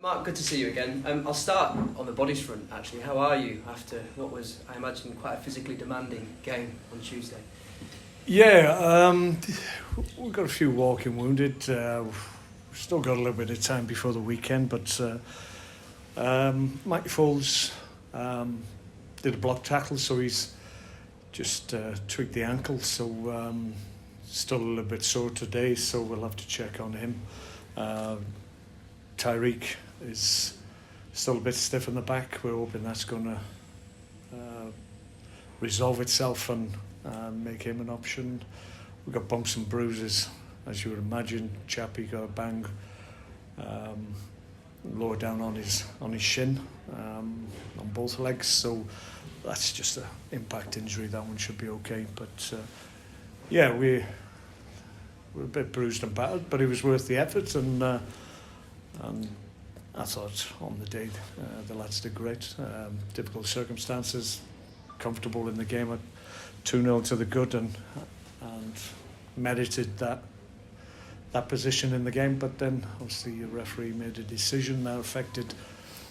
Mark, good to see you again. I'll start on the bodies front, actually. How are you after what was, I imagine, quite a physically demanding game on Tuesday? Yeah, we've got a few walking wounded. We've still got a little bit of time before the weekend, but Mike Foles did a block tackle, so he's just tweaked the ankle, so still a little bit sore today, so we'll have to check on him. Tyreek is still a bit stiff in the back. We're hoping that's going to resolve itself and make him an option. We've got bumps and bruises, as you would imagine. Chappie got a bang lower down on his shin on both legs, so that's just an impact injury. That one should be okay, but yeah, we're a bit bruised and battered, but it was worth the effort, and I thought on the day the lads did great. Difficult circumstances, comfortable in the game at 2-0 to the good, and merited that position in the game. But then obviously your referee made a decision that affected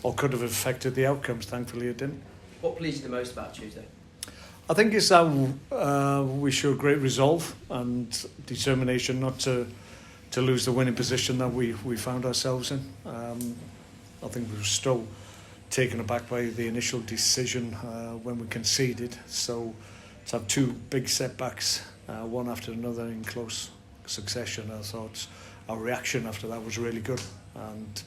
or could have affected the outcomes. Thankfully it didn't. What pleased you the most about Tuesday? I think it's that we showed great resolve and determination not to lose the winning position that we found ourselves in. I think we were still taken aback by the initial decision when we conceded. So to have two big setbacks, one after another in close succession, I thought our reaction after that was really good. And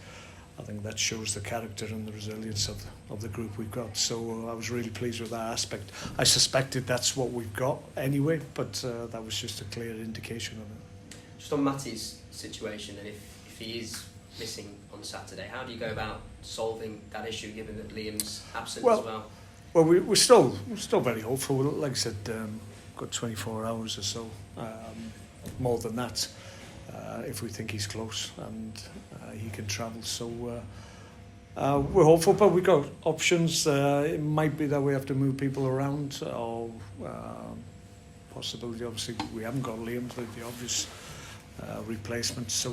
I think that shows the character and the resilience of the group we've got. So I was really pleased with that aspect. I suspected that's what we've got anyway, but that was just a clear indication of it. Just on Matty's situation, and if he is missing on Saturday, how do you go about solving that issue, given that Liam's absent as well? Well, we're still very hopeful. Like I said, got 24 hours or so, more than that, if we think he's close and he can travel. So we're hopeful, but we've got options. It might be that we have to move people around, or possibility. Obviously, we haven't got Liam, the obvious replacement, so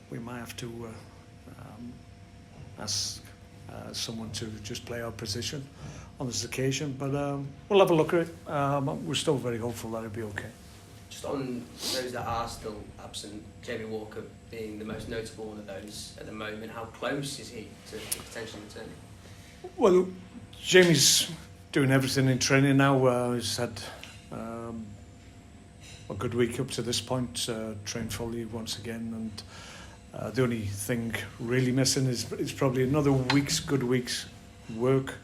we might have to ask someone to just play our position on this occasion, but we'll have a look at it. We're still very hopeful that it'll be okay. Just on those that are still absent, Jamie Walker being the most notable one of those at the moment, how close is he to potentially returning? Well, Jamie's doing everything in training now. He's had a good week up to this point, trained fully once again, and the only thing really missing is probably another good week's work,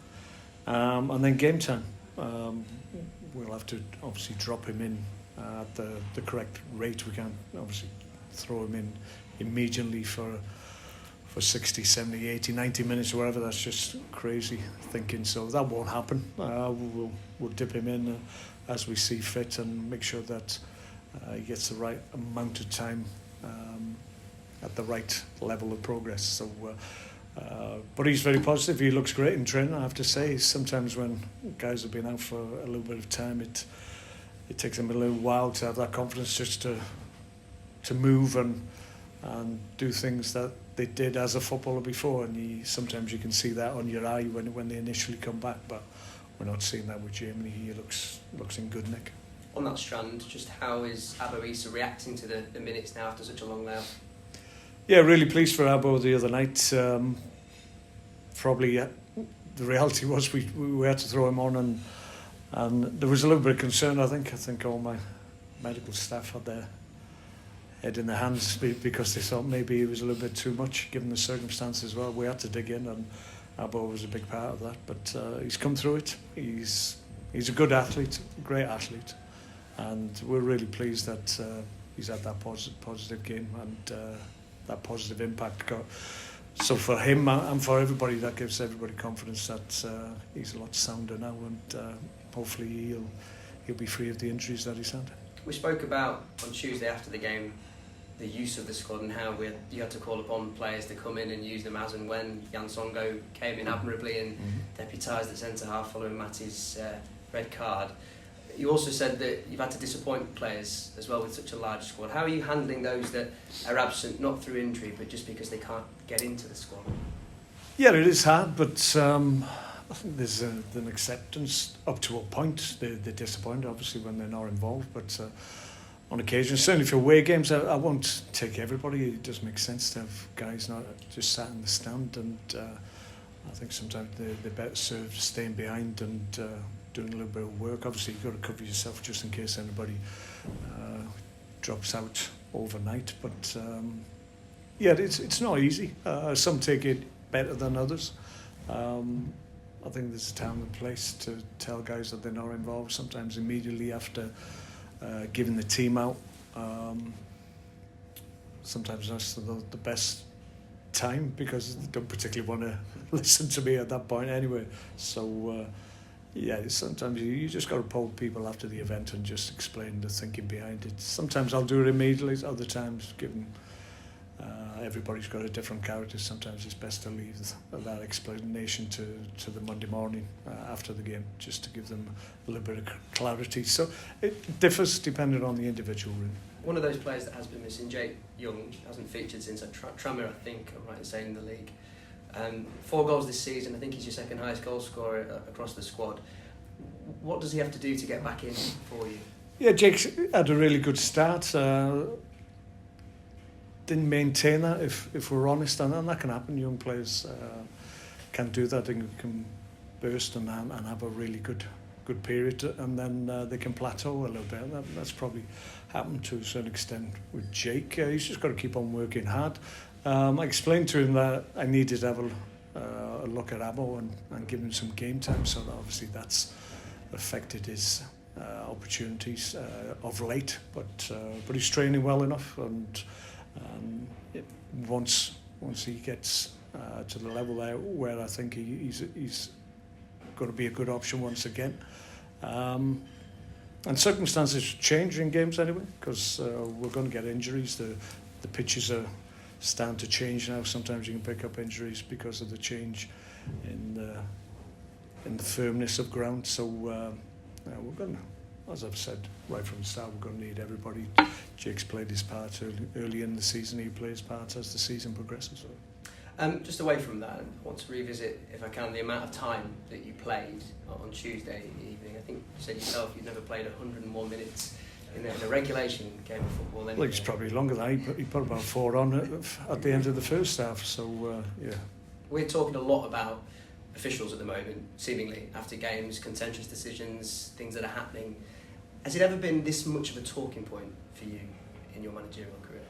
and then game time. We'll have to obviously drop him in at the correct rate. We can't obviously throw him in immediately for 60, 70, 80, 90 minutes or whatever. That's just crazy thinking, so that won't happen. We'll dip him in as we see fit and make sure that he gets the right amount of time at the right level of progress. So, but he's very positive. He looks great in training, I have to say. Sometimes when guys have been out for a little bit of time, it takes them a little while to have that confidence just to move and do things that they did as a footballer before. And sometimes you can see that on your eye when they initially come back. But we're not seeing that with Jamie. He looks in good nick. On that strand, just how is Abo Issa reacting to the minutes now after such a long layoff? Yeah, really pleased for Abo the other night. Probably the reality was we had to throw him on, and there was a little bit of concern. I think all my medical staff had their head in their hands because they thought maybe it was a little bit too much given the circumstances as well. We had to dig in, and Abo was a big part of that. But he's come through it. He's a good athlete, a great athlete. And we're really pleased that he's had that positive game and that positive impact. So for him and for everybody, that gives everybody confidence that he's a lot sounder now, and hopefully he'll be free of the injuries that he's had. We spoke about on Tuesday after the game the use of the squad and how you had to call upon players to come in and use them as and when. Jan Songo came in admirably and deputised the centre half following Matty's red card. you also said that you've had to disappoint players as well with such a large squad. How are you handling those that are absent, not through injury, but just because they can't get into the squad? Yeah, it is hard, but I think there's an acceptance up to a point. They're disappointed, obviously, when they're not involved, but on occasion, certainly for away games, I won't take everybody. It does make sense to have guys not just sat in the stand, and I think sometimes they're better served staying behind and doing a little bit of work. Obviously, you've got to cover yourself just in case anybody drops out overnight. But yeah, it's not easy. Some take it better than others. I think there's a time and place to tell guys that they're not involved. Sometimes immediately after giving the team out. Sometimes that's the best time because they don't particularly want to listen to me at that point anyway. So yeah, sometimes you just got to poll people after the event and just explain the thinking behind it. Sometimes I'll do it immediately. Other times, given everybody's got a different character, sometimes it's best to leave that explanation to the Monday morning after the game, just to give them a little bit of clarity. So it differs depending on the individual. Really. One of those players that has been missing, Jake Young, hasn't featured since Tranmere, I think, I'm right in saying, in the league. 4 goals this season. I think he's your second highest goal scorer across the squad. What does he have to do to get back in for you? Yeah, Jake's had a really good start. Didn't maintain that, if we're honest, and that can happen. Young players can do that and can burst and have a really good period, and then they can plateau a little bit. That's probably happened to a certain extent with Jake. He's just got to keep on working hard. I explained to him that I needed to have a look at Abo and give him some game time, so that obviously that's affected his opportunities of late. But he's training well enough, and once he gets to the level there where I think he's going to be a good option once again. And circumstances change in games anyway, because we're going to get injuries. The pitches are starting to change now. Sometimes you can pick up injuries because of the change in the firmness of ground. So we're going to, as I've said right from the start, we're going to need everybody. Jake's played his part early in the season. He plays part as the season progresses. Just away from that, I want to revisit, if I can, the amount of time that you played on Tuesday evening. I think you said yourself you'd never played 101 minutes in a regulation game of football. Anyway. Well, it's probably longer than that. He put about 4 on at the end of the first half. So yeah. We're talking a lot about officials at the moment, seemingly after games, contentious decisions, things that are happening. Has it ever been this much of a talking point for you in your managerial career?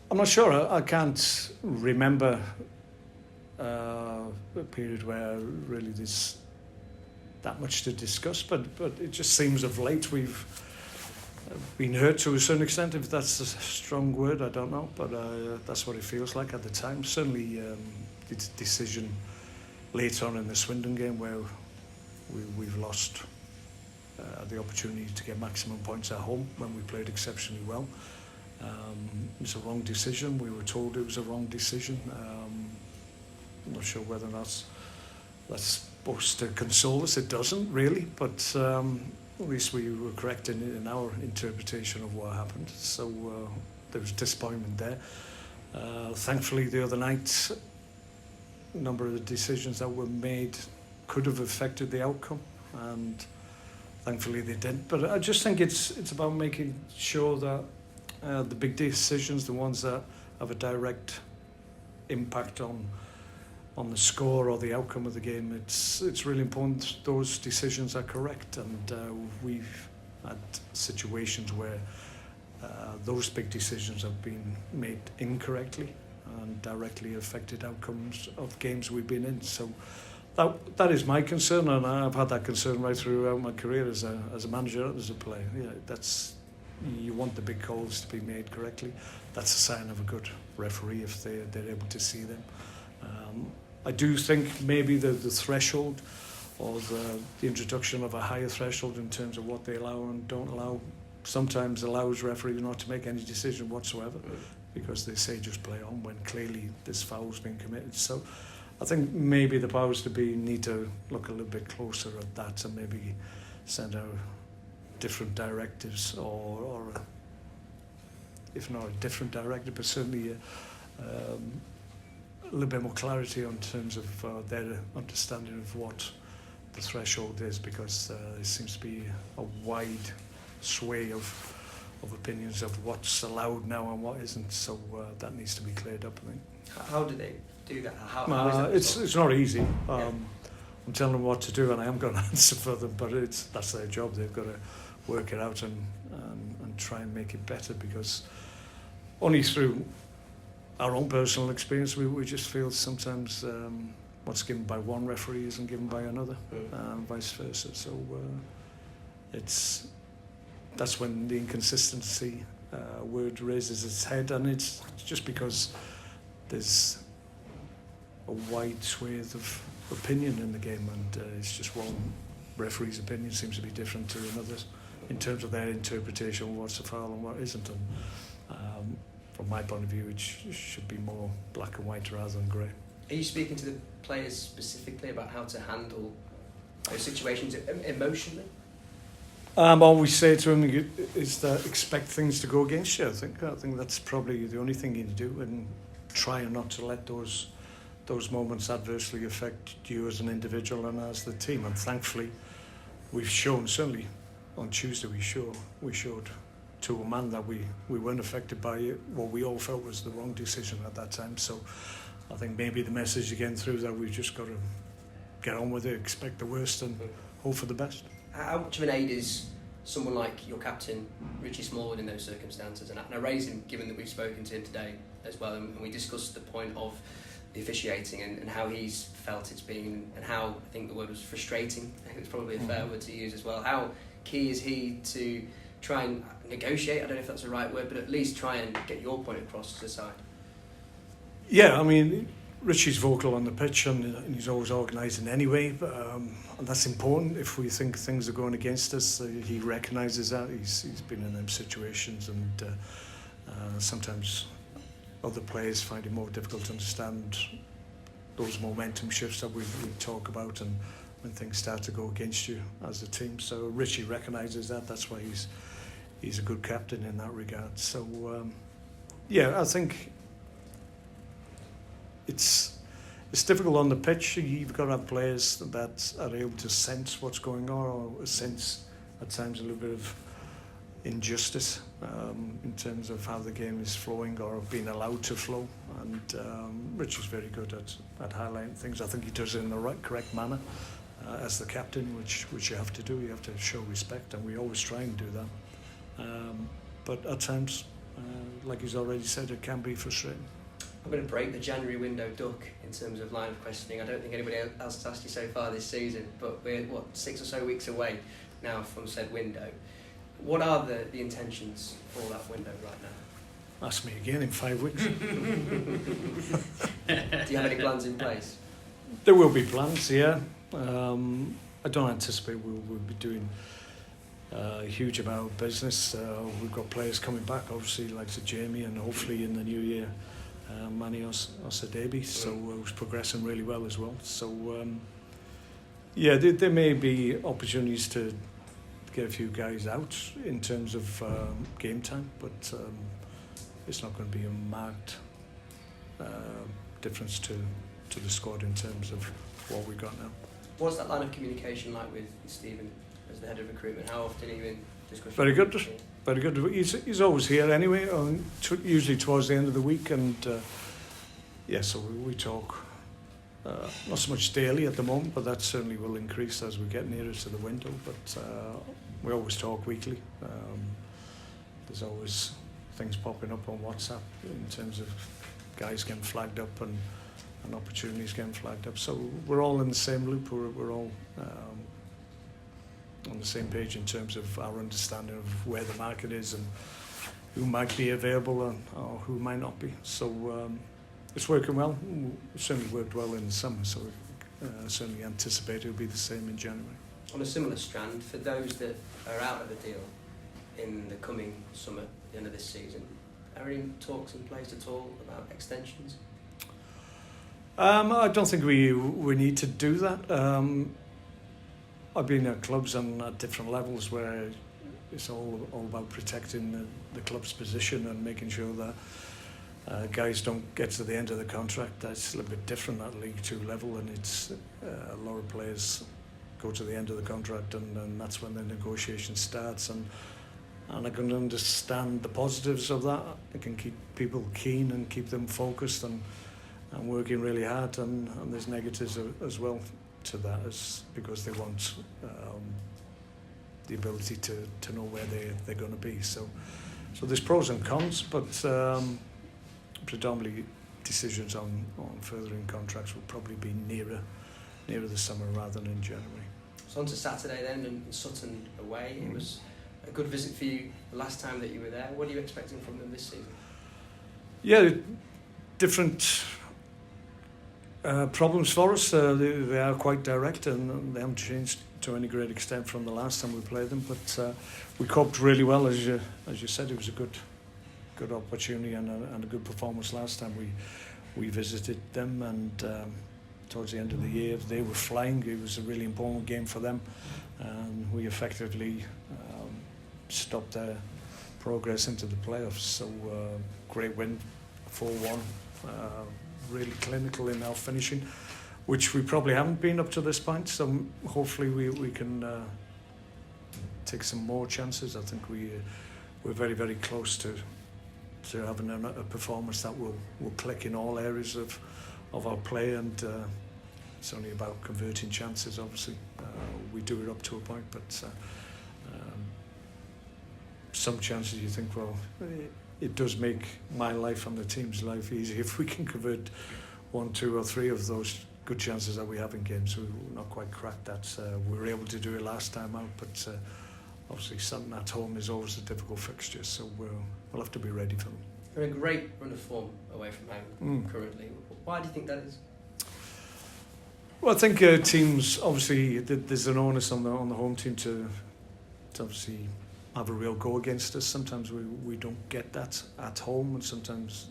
I'm not sure. I can't remember a period where really there's that much to discuss, but it just seems of late we've been hurt to a certain extent. If that's a strong word, I don't know, but that's what it feels like at the time. Certainly the decision later on in the Swindon game where we've lost the opportunity to get maximum points at home when we played exceptionally well. It was a wrong decision. We were told it was a wrong decision. I'm not sure whether that's supposed to console us. It doesn't really, but at least we were correct in our interpretation of what happened. So there was disappointment there. Thankfully, the other night, a number of the decisions that were made could have affected the outcome, and thankfully they didn't. But I just think it's about making sure that the big decisions, the ones that have a direct impact on the score or the outcome of the game, it's really important those decisions are correct. And we've had situations where those big decisions have been made incorrectly and directly affected outcomes of games we've been in. So that is my concern, and I've had that concern right throughout my career as a manager and as a player. Yeah, you want the big calls to be made correctly. That's a sign of a good referee if they're able to see them. I do think maybe the threshold or the introduction of a higher threshold in terms of what they allow and don't allow sometimes allows referees not to make any decision whatsoever because they say just play on when clearly this foul's been committed. So I think maybe the powers to be need to look a little bit closer at that and maybe send out different directives, or if not a different directive, but certainly a little bit more clarity in terms of their understanding of what the threshold is, because there seems to be a wide sway of opinions of what's allowed now and what isn't. So that needs to be cleared up, I think. How do they do that? How is that it's not easy. Yeah. I'm telling them what to do, and I am going to answer for them, but that's their job. They've got to work it out and try and make it better, because only through our own personal experience we just feel sometimes what's given by one referee isn't given by another, and vice versa. So that's when the inconsistency word raises its head, and it's just because there's a wide swathe of opinion in the game, and it's just one referee's opinion seems to be different to another's in terms of their interpretation of what's a foul and what isn't. And from my point of view, it should be more black and white rather than grey. Are you speaking to the players specifically about how to handle those situations emotionally? All we say to them is that expect things to go against you. I think that's probably the only thing you can do, and try not to let those moments adversely affect you as an individual and as the team. And thankfully, we've shown, certainly on Tuesday, we showed to a man that we weren't affected by what we all felt was the wrong decision at that time. So I think maybe the message again through that we've just got to get on with it, expect the worst and hope for the best. How much of an aid is someone like your captain, Richie Smallwood, in those circumstances? And I raise him given that we've spoken to him today as well, and we discussed the point of the officiating and how he's felt it's been, and how, I think the word was frustrating, I think it's probably a fair word to use as well. How key is he to try and negotiate, I don't know if that's the right word, but at least try and get your point across to the side? Yeah, I mean, Richie's vocal on the pitch, and he's always organising anyway, and that's important. If we think things are going against us, he recognises that. He's been in them situations, and sometimes other players find it more difficult to understand those momentum shifts that we talk about, and when things start to go against you as a team. So Richie recognises that. That's why he's a good captain in that regard. So I think it's difficult on the pitch. You've got to have players that are able to sense what's going on, or sense at times a little bit of injustice in terms of how the game is flowing or being allowed to flow. And Richie's very good at highlighting things. I think he does it in the correct manner as the captain, which you have to do. You have to show respect, and we always try and do that. But at times, like he's already said, it can be frustrating. I'm going to break the January window duck in terms of line of questioning. I don't think anybody else has asked you so far this season, but we're 6 or so weeks away now from said window. What are the intentions for that window right now? Ask me again in 5 weeks. Do you have any plans in place? There will be plans, yeah. I don't anticipate we'll be doing a huge amount of business. We've got players coming back, obviously, like Jamie, and hopefully in the new year, Manny Osadebi, so who's progressing really well as well. So there may be opportunities to get a few guys out in terms of game time, but it's not going to be a marked difference to the squad in terms of what we've got now. What's that line of communication like with Stephen as the head of recruitment? How often are you in discussion? Very good. Very good. He's always here anyway, usually towards the end of the week, and so we talk not so much daily at the moment, but that certainly will increase as we get nearer to the window. But we always talk weekly. There's always things popping up on WhatsApp in terms of guys getting flagged up and opportunities getting flagged up. So we're all in the same loop. We're all on the same page in terms of our understanding of where the market is and who might be available or who might not be. So it's working well. It certainly worked well in the summer, so certainly anticipate it'll be the same in January. On a similar strand, for those that are out of the deal in the coming summer, the end of this season, are any talks in place at all about extensions? I don't think we need to do that. I've been at clubs and at different levels where it's all about protecting the club's position and making sure that guys don't get to the end of the contract. That's a little bit different at League Two level, and it's a lot of players go to the end of the contract, and that's when the negotiation starts. And I can understand the positives of that. It can keep people keen and keep them focused and working really hard. And there's negatives as well to that, is because they want the ability to know where they're going to be. So there's pros and cons, but predominantly decisions on furthering contracts will probably be nearer the summer rather than in January. So on to Saturday then, and Sutton away. It was a good visit for you the last time that you were there. What are you expecting from them this season? Yeah, different problems for us. They are quite direct, and they haven't changed to any great extent from the last time we played them. But we coped really well, as you said. It was a good opportunity and a good performance last time we visited them. And towards the end of the year, they were flying. It was a really important game for them, and we effectively stopped their progress into the playoffs. So great win, 4-1. Really clinical in our finishing, which we probably haven't been up to this point. So hopefully we can take some more chances. I think we're very, very close to having a performance that will click in all areas of our play, and it's only about converting chances. Obviously, we do it up to a point, but some chances you think, well, it does make my life and the team's life easy if we can convert 1, 2 or 3 of those good chances that we have in games. We've not quite cracked that. We were able to do it last time out, but obviously Sutton at home is always a difficult fixture, so we'll have to be ready for them. They're in a great run of form away from home currently. Why do you think that is? Well, I think teams, obviously there's an onus on the home team to obviously have a real go against us. Sometimes we don't get that at home, and sometimes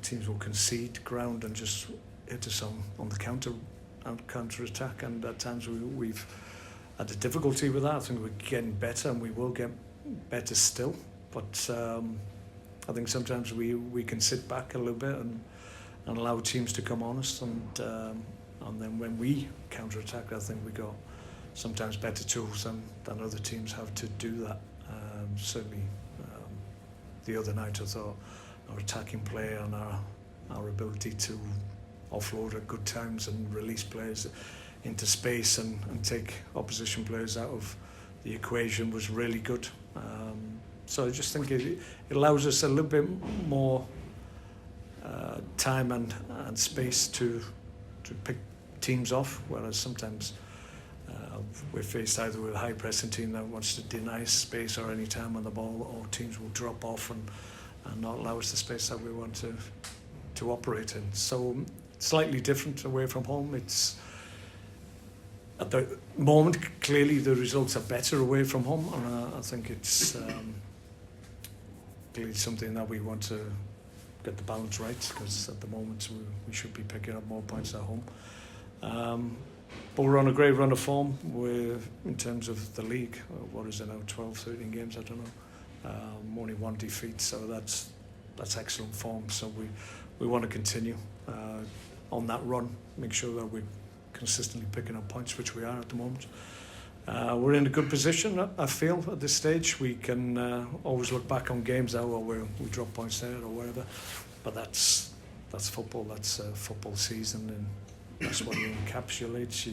teams will concede ground and just hit us on the counter attack, and at times we've had a difficulty with that. I think we're getting better, and we will get better still, but I think sometimes we can sit back a little bit and allow teams to come on us, and then when we counter attack, I think we got sometimes better tools than other teams have to do that. Certainly the other night I thought our attacking play and our ability to offload at good times and release players into space and take opposition players out of the equation was really good. So I just think it allows us a little bit more time and space to pick teams off, whereas sometimes we're faced either with a high pressing team that wants to deny space or any time on the ball, or teams will drop off and not allow us the space that we want to operate in. So slightly different away from home. It's at the moment clearly the results are better away from home, and I think it's clearly something that we want to get the balance right, because at the moment we should be picking up more points at home. But we're on a great run of form. We're, in terms of the league, what is it now, 12, 13 games, I don't know. Only 1 defeat, so that's excellent form. So we want to continue on that run, make sure that we're consistently picking up points, which we are at the moment. We're in a good position, I feel, at this stage. We can always look back on games now where we drop points there or whatever, but that's football. That's a football season, and that's what it encapsulates.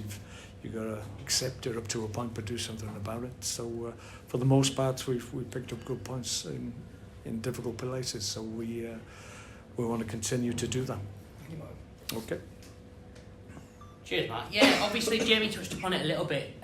You've got to accept it up to a point, but do something about it. So for the most part, we've picked up good points in difficult places. So we want to continue to do that. Okay. Cheers, Matt. Yeah, obviously Jamie touched upon it a little bit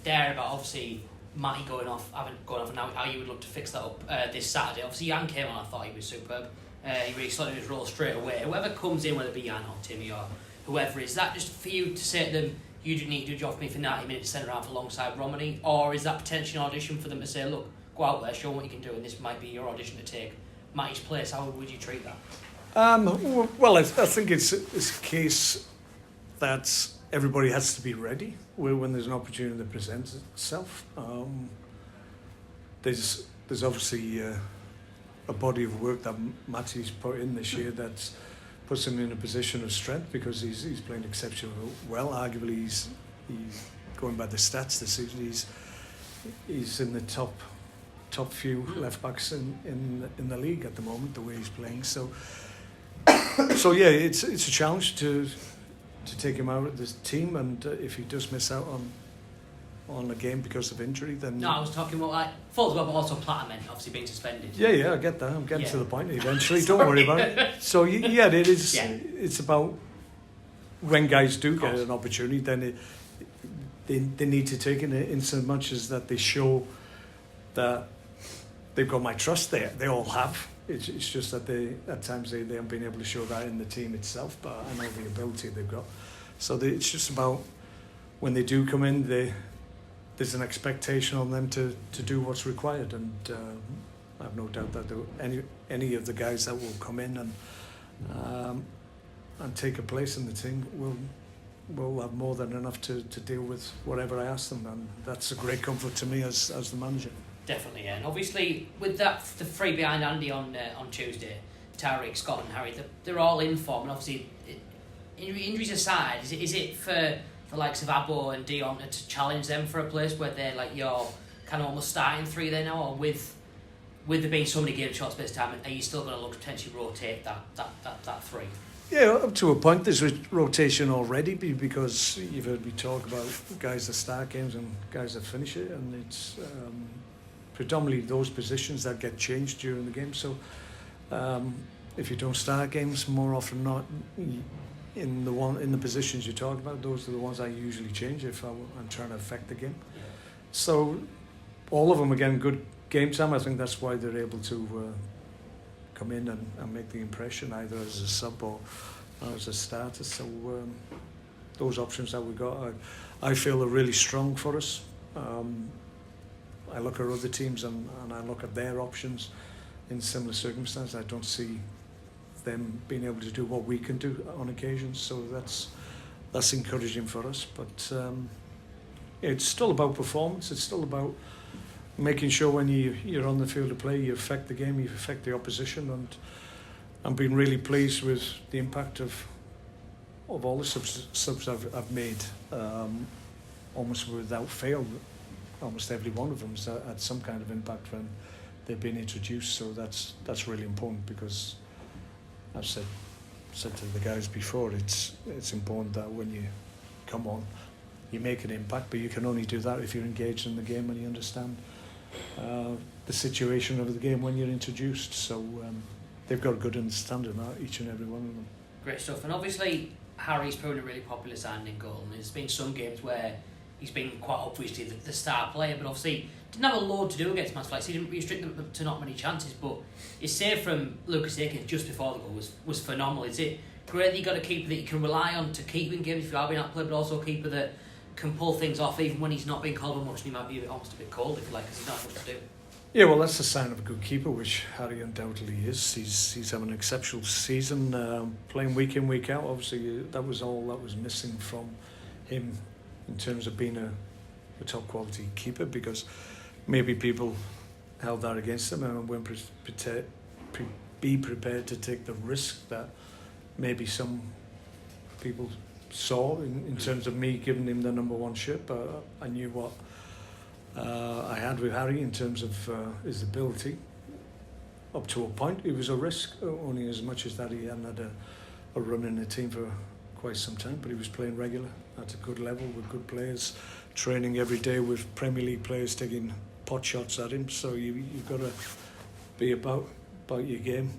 there about obviously Matty going off, and how you would look to fix that up this Saturday. Obviously Jan came on, I thought he was superb. He really slotted his role straight away. Whoever comes in, whether it be Jan or Timmy or whoever, is that just for you to say to them, you do need to do a job for me for 90 minutes to send around alongside Romany, or is that potentially an audition for them to say, look, go out there, show them what you can do, and this might be your audition to take Matty's place? How would you treat that? Well, I think it's a case that everybody has to be ready when there's an opportunity that presents itself. There's obviously a body of work that Matty's put in this year that puts him in a position of strength because he's playing exceptionally well. Arguably, he's going by the stats this season. He's in the top few left backs in the league at the moment. The way he's playing, so yeah, it's a challenge to take him out of this team, and if he does miss out on a game because of injury, then... No, I was talking about like full well, but also Platinum obviously being suspended. Yeah, I get that. I'm getting to the point eventually. Don't worry about it. So yeah, it is. Yeah. It's about when guys do get an opportunity, then they need to take it in so much as that they show that they've got my trust there. They all have. It's just that at times they haven't been able to show that in the team itself, but I know the ability they've got. So it's just about when they do come in, there's an expectation on them to do what's required, and I have no doubt that any of the guys that will come in and take a place in the team will have more than enough to deal with whatever I ask them, and that's a great comfort to me as the manager. Definitely, yeah. And obviously, with the three behind Andy on Tuesday, Tariq, Scott and Harry, they're all in form. And obviously, injuries aside, is it for the likes of Abbo and Dion to challenge them for a place where they're like your kind of almost starting three there now, or with there being so many games short space of time, are you still going to look to potentially rotate that three? Yeah, up to a point. There's rotation already because you've heard me talk about guys that start games and guys that finish it, and it's predominantly those positions that get changed during the game. So if you don't start games, more often than not, in the positions you talk about, those are the ones I usually change if I'm trying to affect the game. Yeah. So all of them, again, good game time. I think that's why they're able to come in and make the impression either as a sub or as a starter. So those options that we got, I feel are really strong for us. I look at other teams and I look at their options in similar circumstances. I don't see them being able to do what we can do on occasions, so that's encouraging for us. But it's still about performance. It's still about making sure when you're on the field of play, you affect the game, you affect the opposition, and I'm being really pleased with the impact of all the subs I've made, almost without fail. Almost every one of them has had some kind of impact when they've been introduced. So that's really important, because I've said to the guys before, it's important that when you come on, you make an impact, but you can only do that if you're engaged in the game and you understand the situation of the game when you're introduced. So they've got a good understanding of that, each and every one of them. Great stuff. And obviously Harry's proven a really popular signing goal, and there's been some games where he's been quite obviously the star player, but obviously didn't have a load to do against match. He didn't restrict them to not many chances, but his save from Lucas Akins just before the goal was phenomenal. Is it great that you got a keeper that you can rely on to keep in games if you are being outplayed, but also a keeper that can pull things off even when he's not being called on much, and he might be almost a bit cold, if you like, because he's not much to do? Yeah, well, that's a sign of a good keeper, which Harry undoubtedly is. He's having an exceptional season, playing week in, week out. Obviously, that was all that was missing from him in terms of being a top quality keeper, because maybe people held that against him and weren't be prepared to take the risk that maybe some people saw in terms of me giving him the number one shirt. But I knew what I had with Harry in terms of his ability. Up to a point, it was a risk, only as much as that he hadn't had a run in the team for quite some time, but he was playing regular at a good level with good players, training every day with Premier League players taking pot shots at him. So you've got to be about your game,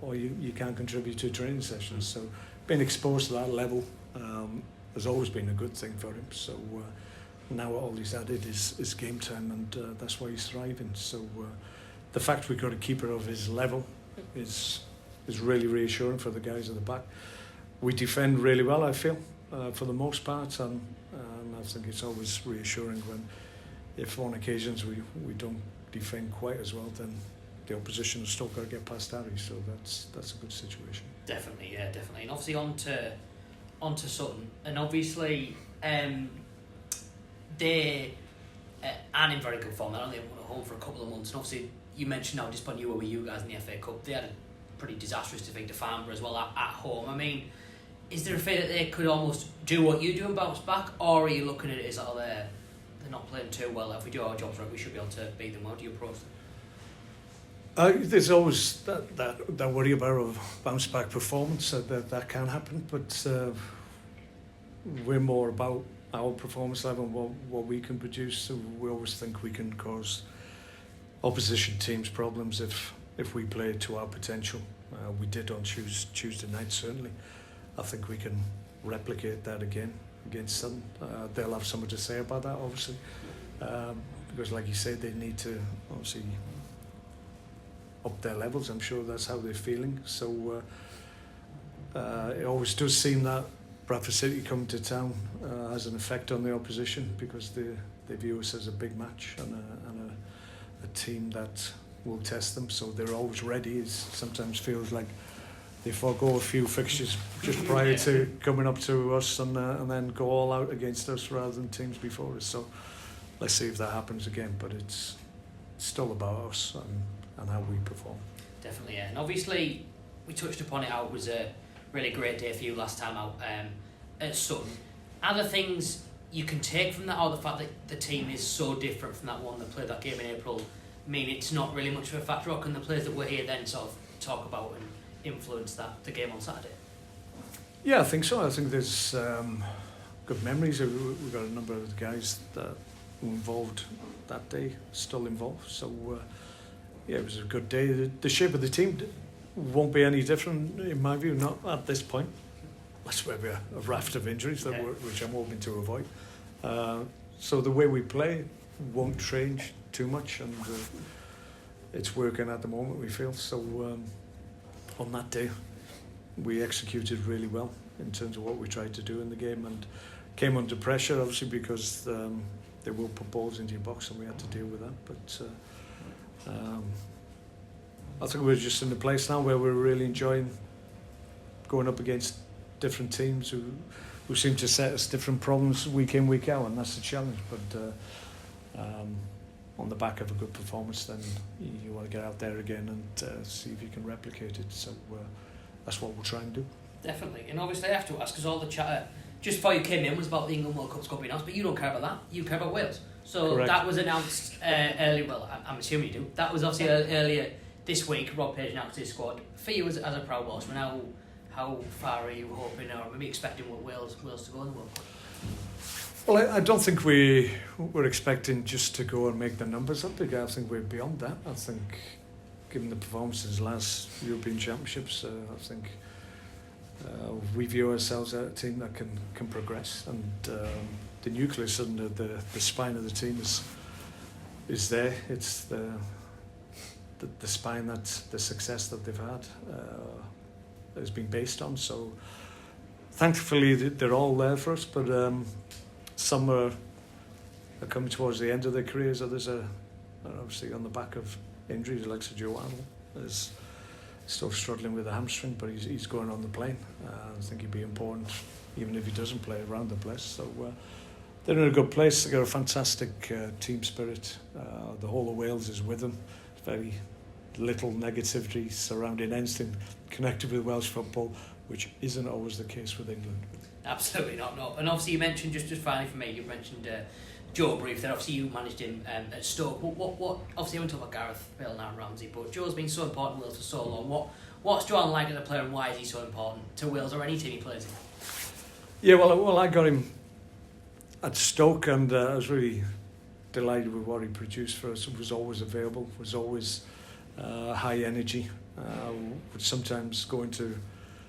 or you can't contribute to training sessions. So being exposed to that level has always been a good thing for him. So now all he's added is game time, and that's why he's thriving. So the fact we've got a keeper of his level is really reassuring for the guys at the back. We defend really well, I feel, for the most part, and I think it's always reassuring when, if on occasions we don't defend quite as well, then the opposition has still got to get past Harry, so that's a good situation. Definitely, yeah, definitely. And obviously on to Sutton, and obviously they aren't in very good form. They're only at home for a couple of months, and obviously you mentioned how disappointed you were with you guys in the FA Cup. They had a pretty disastrous defeat to Farnborough as well at home. I mean, is there a fear that they could almost do what you do and bounce back, or are you looking at it as they're not playing too well? If we do our jobs right, we should be able to beat them. How do you approach them? There's always that worry about a bounce back performance, that can happen, but we're more about our performance level and what we can produce. So we always think we can cause opposition teams problems if we play to our potential. We did on Tuesday night, certainly. I think we can replicate that again against Sutton. They'll have something to say about that, obviously, because like you said, they need to obviously up their levels. I'm sure that's how they're feeling. So it always does seem that Bradford City coming to town has an effect on the opposition, because they view us as a big match and a team that will test them. So they're always ready. It sometimes feels like they forego a few fixtures just prior to coming up to us and then go all out against us rather than teams before us. So let's see if that happens again. But it's still about us and how we perform. Definitely, yeah. And obviously, we touched upon it. It was a really great day for you last time out at Sutton. Are there things you can take from that, or the fact that the team is so different from that one that played that game in April mean it's not really much of a factor, or can the players that were here then sort of talk about and influence the game on Saturday? Yeah, I think so. I think there's good memories. We've got a number of the guys that were involved that day still involved. So yeah, it was a good day. The shape of the team won't be any different in my view, not at this point. That's where we have a raft of injuries which I'm hoping to avoid. So the way we play won't change too much, and it's working at the moment, we feel. So on that day, we executed really well in terms of what we tried to do in the game, and came under pressure, obviously, because they will put balls into your box, and we had to deal with that. But I think we're just in a place now where we're really enjoying going up against different teams who seem to set us different problems week in, week out, and that's the challenge. But on the back of a good performance, then you want to get out there again and see if you can replicate it. So that's what we'll try and do. Definitely. And obviously I have to ask, because all the chatter just before you came in was about the England World Cup's going to be announced, but you don't care about that. You care about Wales. So correct. That was announced early. Well, I'm assuming you do. That was obviously earlier this week. Rob Page announced his squad. For you as a proud Welshman, how far are you hoping, or maybe expecting Wales to go in the World Cup? Well, I don't think we were expecting just to go and make the numbers up. I think we're beyond that. I think, given the performances last European Championships, I think we view ourselves as a team that can progress, and the nucleus and the spine of the team is there. It's the spine that the success that they've had has been based on. So thankfully they're all there for us, but some are coming towards the end of their careers. Others are obviously on the back of injuries, like Sir Joe Arnold is still struggling with a hamstring, but he's going on the plane. I think he'd be important even if he doesn't play around the place. So they're in a good place. They've got a fantastic team spirit. The whole of Wales is with them. Very little negativity surrounding anything connected with Welsh football, which isn't always the case with England. Absolutely not, no. And obviously you mentioned, just finally for me, you mentioned Joe brief there. Obviously you managed him at Stoke. What obviously I won't talk about Gareth Bale and Aaron Ramsey, but Joe's been so important to Wales for so long. What's Joe like as a player, and why is he so important to Wales or any team he plays in? Yeah, well I got him at Stoke, and I was really delighted with what he produced for us. He was always available, was always high energy, would sometimes go into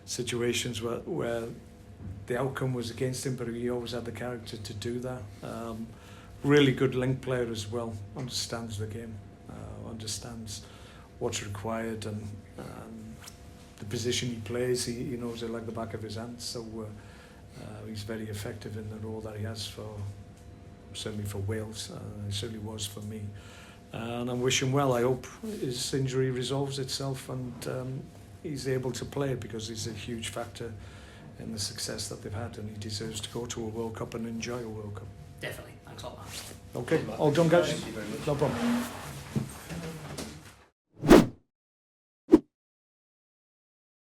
situations where the outcome was against him, but he always had the character to do that. Really good link player as well, understands the game, understands what's required, and the position he plays, he knows it like the back of his hand. So he's very effective in the role that he has certainly for Wales. He certainly was for me and I wish him well. I hope his injury resolves itself and he's able to play, because he's a huge factor in the success that they've had, and he deserves to go to a World Cup and enjoy a World Cup. Definitely. Thanks a lot, Mark. Okay, all done, guys. Thank you very much. No problem.